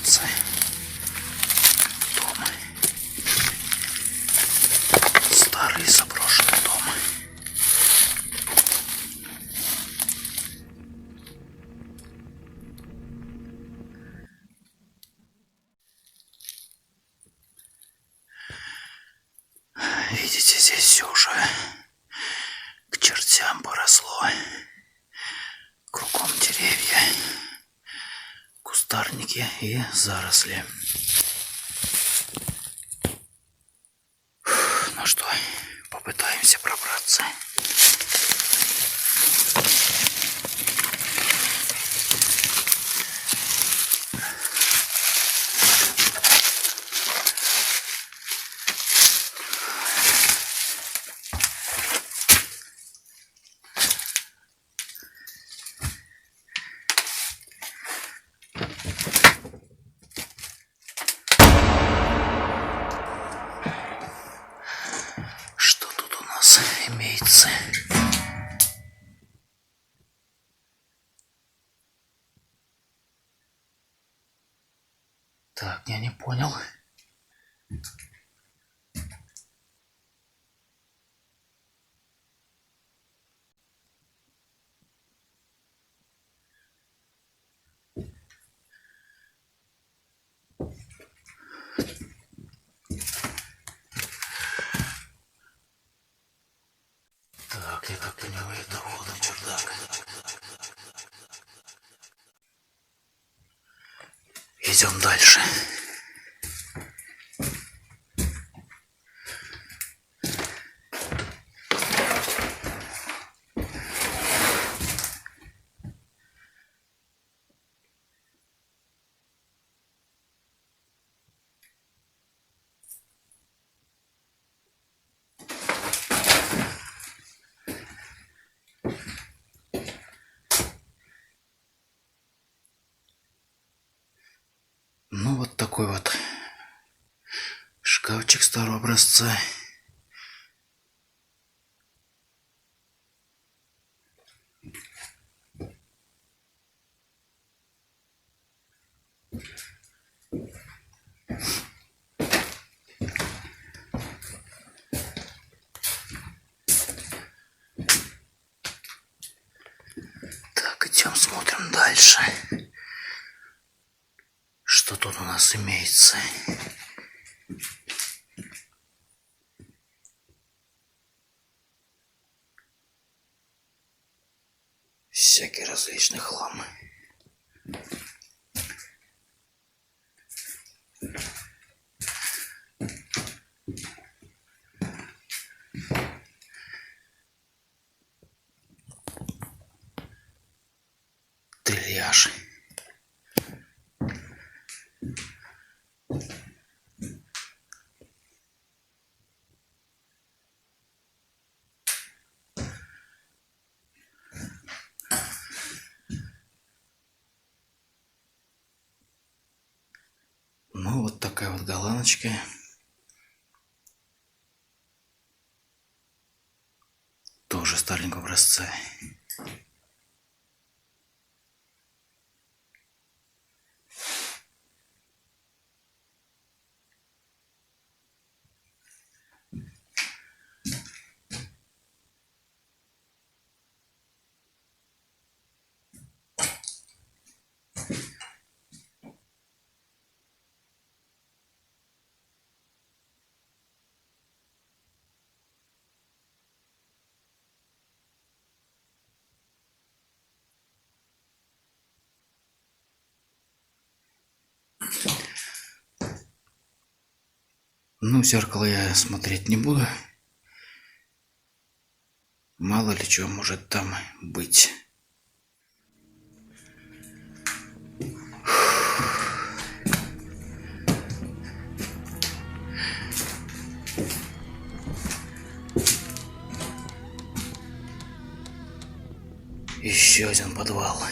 пробраться. Дом. Старый заброшенный дом. Видите, здесь все уже к чертям поросло. Кругом деревья, кустарники и заросли. Ну что, попытаемся пробраться. Что тут у нас имеется? Так, я не понял. Так, я так понимаю, это вот он, чердак. Идем дальше. Ну вот такой вот шкафчик старого образца. Так, идем смотрим дальше. Что тут у нас имеется? Всякий различный хлам. Трильяж. Ну вот такая вот голландочка. Тоже старенького образца. Ну, в зеркало я смотреть не буду. Мало ли что может там быть. Еще один подвал.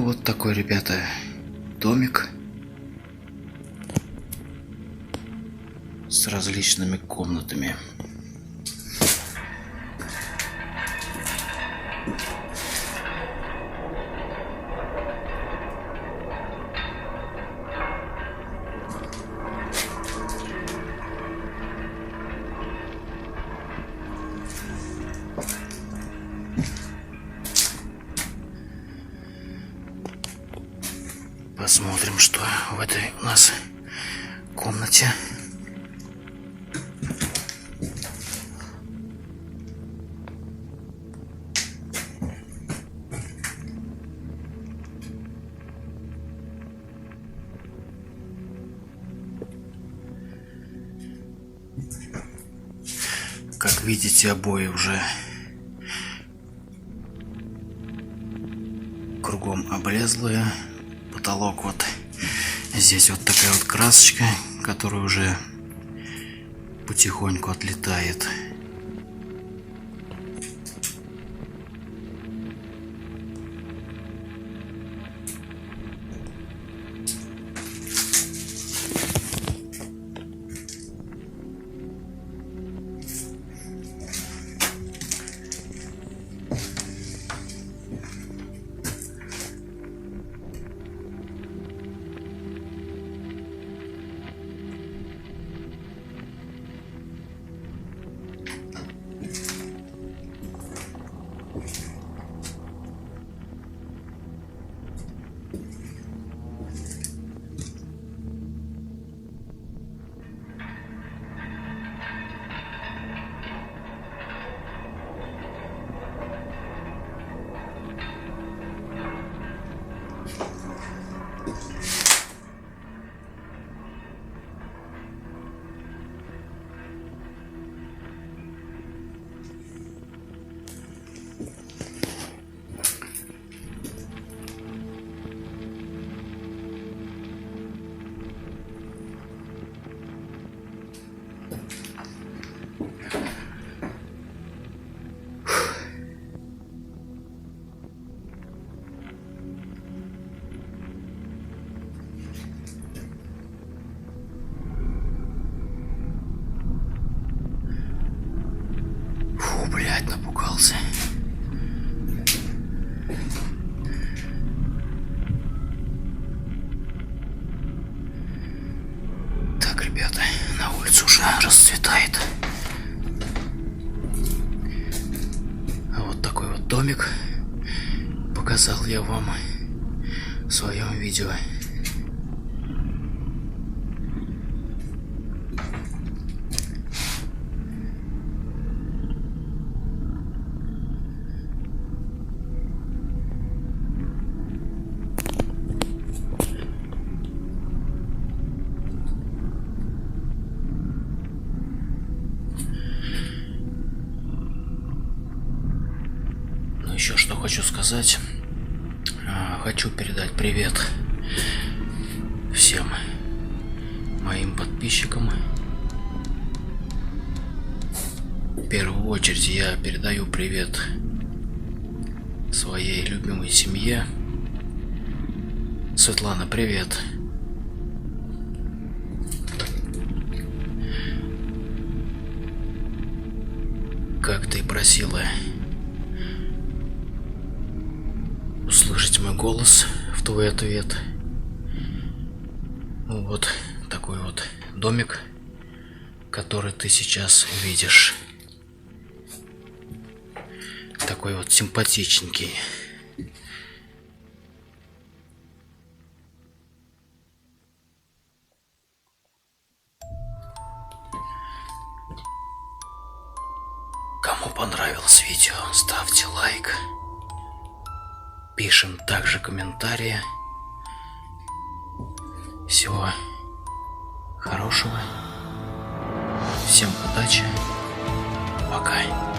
Ну вот такой, ребята, домик с различными комнатами. Посмотрим, что в этой у нас комнате. Как видите, обои уже кругом облезлые. Потолок вот здесь вот такая вот красочка, которая уже потихоньку отлетает. Блять, напугался. Так, ребята, на улице уже расцветает. А вот такой вот домик показал я вам в своем видео. Еще что хочу сказать. Хочу передать привет всем моим подписчикам. В первую очередь я передаю привет своей любимой семье. Светлана, привет. Как ты просила услышать мой голос в твой ответ. Вот такой вот домик, который ты сейчас видишь. Такой вот симпатичненький. Кому понравилось видео, ставьте лайк. Пишем также комментарии. Всего хорошего. Всем удачи. Пока.